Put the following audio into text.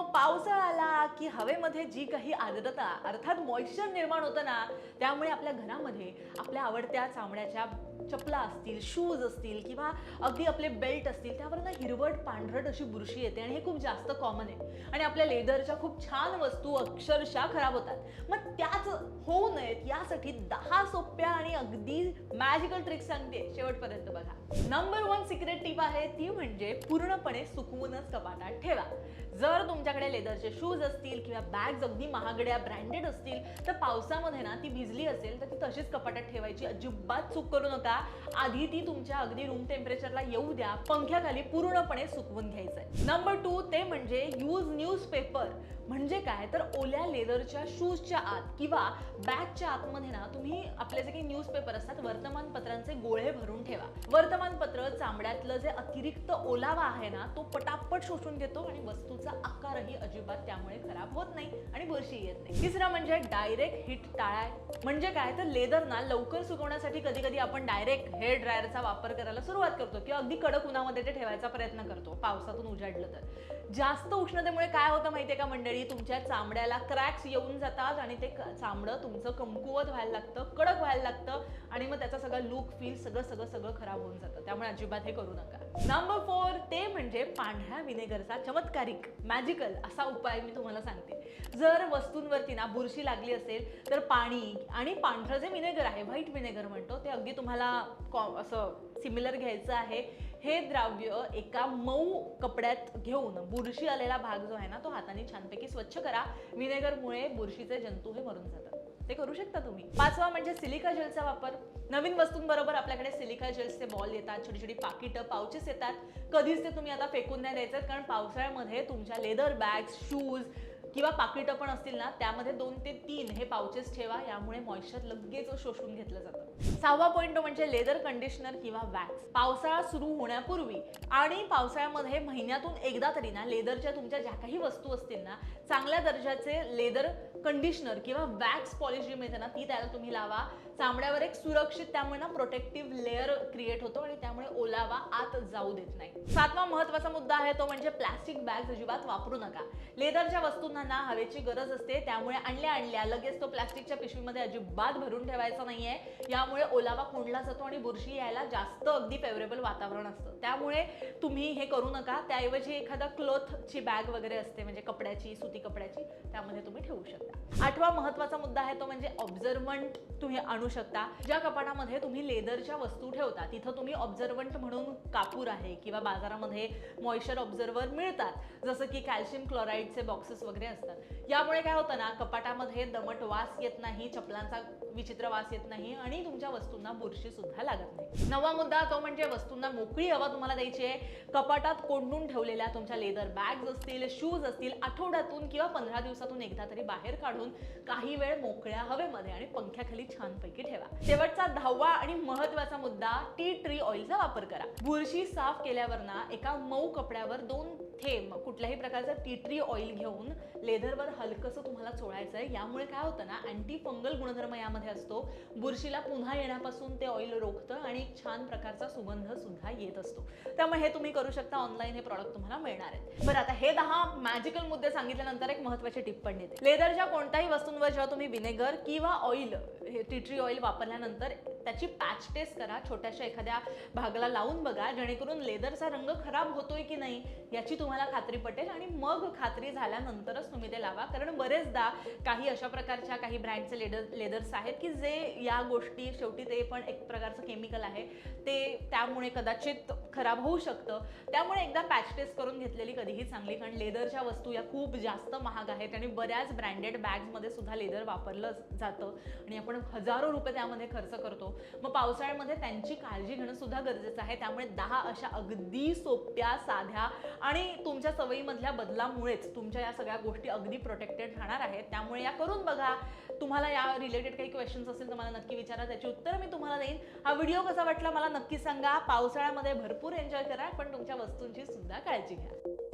पावसाळा आला की हवेमध्ये जी काही आर्द्रता अर्थात मॉइश्चर निर्माण होतं ना, त्यामुळे आपल्या घरामध्ये आपल्या आवडत्या चामड्याच्या चपला असतील, शूज असतील किंवा अगदी आपले बेल्ट असतील, त्यावर ना हिरवट पांढरट अशी बुरशी येते आणि हे खूप जास्त कॉमन आहे. आणि आपल्या लेदरच्या खूप छान वस्तू अक्षरशः खराब होतात. मग त्याच होऊ नयेत यासाठी 10 सोप्या आणि अगदी मॅजिकल ट्रिक्स सांगते, शेवटपर्यंत बघा. नंबर 1 सिक्रेट टिप आहे ती म्हणजे पूर्णपणे सुकवूनच कपाटात ठेवा. जर तुमच्याकडे लेदरचे शूज असतील किंवा बॅग्स अगदी महागड्या ब्रँडेड असतील, तर पावसामध्ये ना ती भिजली असेल तर ती तशीच कपाटात ठेवायची, अजिबात चूक करू नका. आधी ती तुमच्या अगदी रूम टेम्परेचरला येऊ द्या, पंख्याखाली पूर्णपणे सुकवून घ्यायचंय. नंबर 2 ते म्हणजे यूज न्यूजपेपर. म्हणजे काय तर ओल्या लेदरच्या शूजच्या आत किंवा बॅगच्या आतमध्ये ना तुम्ही आपले जे काही न्यूजपेपर असतात, वर्तमानपत्रांचे गोळे भरून ठेवा. वर्तमानपत्र चामड्यातलं जे अतिरिक्त ओलावा आहे ना तो पटापट शोषून घेतो आणि वस्तूचा आकारही अजिबात त्यामुळे खराब होत नाही आणि बुरशी येत नाही. तिसरं म्हणजे डायरेक्ट हीट टाळाय. म्हणजे काय तर लेदर ना लवकर सुकवण्यासाठी कधी कधी आपण डायरेक्ट हेअर ड्रायरचा वापर करायला सुरुवात करतो किंवा अगदी कडक उन्हामध्ये ते ठेवायचा प्रयत्न करतो पावसातून उजाडलं तर. जास्त उष्णतेमुळे काय होतं माहितीये का मंडळी, तुमच्या चामड्याला क्रॅक्स येऊन जातात आणि ते चामडं तुमचं कमकुवत व्हायला लागतं, कडक व्हायला लागतं आणि मग त्याचा सगळा लुक फील सगळं खराब होऊन जातं. त्यामुळे अजिबात हे करू नका. नंबर 4 ते म्हणजे पांढऱ्या विनेगरचा चमत्कारिक मॅजिकल असा उपाय मी तुम्हाला सांगते. जर वस्तूंवरती ना बुरशी लागली असेल तर पाणी आणि पांढरं जे विनेगर आहे, व्हाईट विनेगर म्हणतो, ते अगदी तुम्हाला असं सिमिलर घ्यायचं आहे. हे द्राव्य एका मऊ कपड्यात घेऊन बुरशी आलेला भाग जो आहे ना तो हाताने छानपैकी स्वच्छ करा. विनेगरमुळे बुरशीचे जंतू हे मरून जातात. ते करू शकता तुम्ही. 5वा म्हणजे सिलिका जेलचा वापर. नवीन वस्तूंबरोबर आपल्याकडे सिलिका जेल्सचे बॉल येतात, छोटी छोटी पाकिटं, पाउचेस येतात. कधीच ते तुम्ही आता फेकून नाही द्यायचं, कारण पावसाळ्यामध्ये तुमच्या लेदर बॅग्स, शूज किंवा पाकिटं पण असतील ना त्यामध्ये 2 ते 3 हे पाउचेस ठेवा. यामुळे मॉइश्चर लगेच शोषून घेतलं जातं. 6वा पॉइंट म्हणजे लेदर कंडिशनर किंवा वॅक्स. पावसाळा सुरू होण्यापूर्वी आणि पावसाळ्यामध्ये महिन्यातून एकदा तरी ना लेदरच्या तुमच्या ज्या काही वस्तू असतील ना, चांगल्या दर्जाचे लेदर कंडिशनर किंवा वॅक्स पॉलिश जी मिळते ना ती त्याला तुम्ही लावा. चामड्यावर एक सुरक्षित त्यामुळे ना प्रोटेक्टिव्ह लेअर क्रिएट होतो आणि त्यामुळे ओलावा आत जाऊ देत नाही. 7वा महत्त्वाचा मुद्दा आहे तो म्हणजे प्लास्टिक बॅग्स अजिबात वापरू नका. लेदरच्या वस्तूंना ना हवेची गरज असते, त्यामुळे आणल्या लगेच तो प्लास्टिकच्या पिशवीमध्ये अजिबात भरून ठेवायचा नाहीये. यामुळे ओलावा कोंडला जातो आणि बुरशी यायला जास्त अगदी फेवरेबल वातावरण असतं. त्यामुळे तुम्ही हे करू नका. त्याऐवजी एखादा क्लॉथची बॅग वगैरे असते, म्हणजे कपड्याची, सुती कपड्याची, त्यामध्ये तुम्ही ठेवू शकता. 8वा महत्त्वाचा मुद्दा आहे तो म्हणजे ऑब्झर्वंट तुम्ही आणू शकता. ज्या कपाटामध्ये तुम्ही लेदरच्या वस्तू ठेवता तिथं तुम्ही ऑब्झर्वंट म्हणून कापूर आहे किंवा बाजारामध्ये मॉइश्चर ऑब्झर्वर मिळतात, जसं की कॅल्शियम क्लोराईडचे बॉक्सेस वगैरे असतात. यामुळे काय होतं ना, कपाटामध्ये दमट वास येत नाही, चपलांचा विचित्र वास येत नाही आणि तुमच्या वस्तूंना बुरशी सुद्धा लागत नाही. 9वा मुद्दा तो म्हणजे वस्तूंना मोकळी हवा तुम्हाला द्यायची आहे. कपाटात कोंडून ठेवलेल्या तुमच्या लेदर बॅग्स असतील, शूज असतील, आठवड्यातून किंवा 15 दिवसातून एकदा तरी बाहेर काढून काही वेळ मोकळ्या हवेमध्ये आणि पंख्याखाली छानपैकी ठेवा. शेवटचा 10वा आणि महत्त्वाचा मुद्दा, टी ट्री ऑइलचा वापर करा. बुरशी साफ केल्यावर ना एका मऊ कपड्यावर 2 थेंब कुठल्याही प्रकारचं टी ट्री ऑइल घेऊन लेदरवर हलकसं तुम्हाला चोळायचं आहे. यामुळे काय होतं ना, अँटी फंगल गुणधर्म यामध्ये असतो. बुरशीला पुन्हा येण्यापासून ते ऑइल रोखतं आणि छान प्रकारचा सुगंध सुद्धा येत असतो. त्यामुळे हे तुम्ही करू शकता. ऑनलाईन हे प्रॉडक्ट तुम्हाला मिळणार आहेत. बरं, आता हे 10 मॅजिकल मुद्दे सांगितल्यानंतर एक महत्त्वाची टिप पण देते. लेदरच्या कोणत्याही वस्तूंवर जेव्हा तुम्ही विनेगर किंवा ऑइल, टी ट्री ऑइल वापरल्यानंतर त्याची पॅच टेस्ट करा. छोट्याशा एखाद्या भागाला लावून बघा, जेणेकरून लेदरचा रंग खराब होतोय की नाही याची तुम्हाला खात्री पटेल आणि मग खात्री झाल्यानंतरच तुम्ही ते लावा. कारण बरेचदा काही अशा प्रकारच्या काही ब्रँडचे लेदर्स आहेत की जे या गोष्टी, शेवटी ते पण एक प्रकारचं केमिकल आहे, ते त्यामुळे कदाचित खराब होऊ शकतं. त्यामुळे एकदा पॅच टेस्ट करून घेतलेली कधीही चांगली, कारण लेदरच्या वस्तू या खूप जास्त महाग आहेत आणि बऱ्याच ब्रँडेड बॅग्समध्ये सुद्धा लेदर वापरलं जातं आणि आपण हजारो रुपये त्यामध्ये खर्च करतो. मग पावसाळ्यामध्ये त्यांची काळजी घेणं सुद्धा गरजेचं आहे. त्यामुळे 10 अशा अगदी सोप्या, साध्या आणि तुमच्या सवयीमधल्या बदलामुळेच तुमच्या या सगळ्या गोष्टी अगदी प्रोटेक्टेड राहणार आहेत. त्यामुळे या करून बघा. तुम्हाला या रिलेटेड काही क्वेश्चन्स असेल तर मला नक्की विचारा, त्याची उत्तरं मी तुम्हाला देईन. हा व्हिडिओ कसा वाटला मला नक्की सांगा. पावसाळ्यामध्ये भरपूर एन्जॉय करा, पण तुमच्या वस्तूंची सुद्धा काळजी घ्या.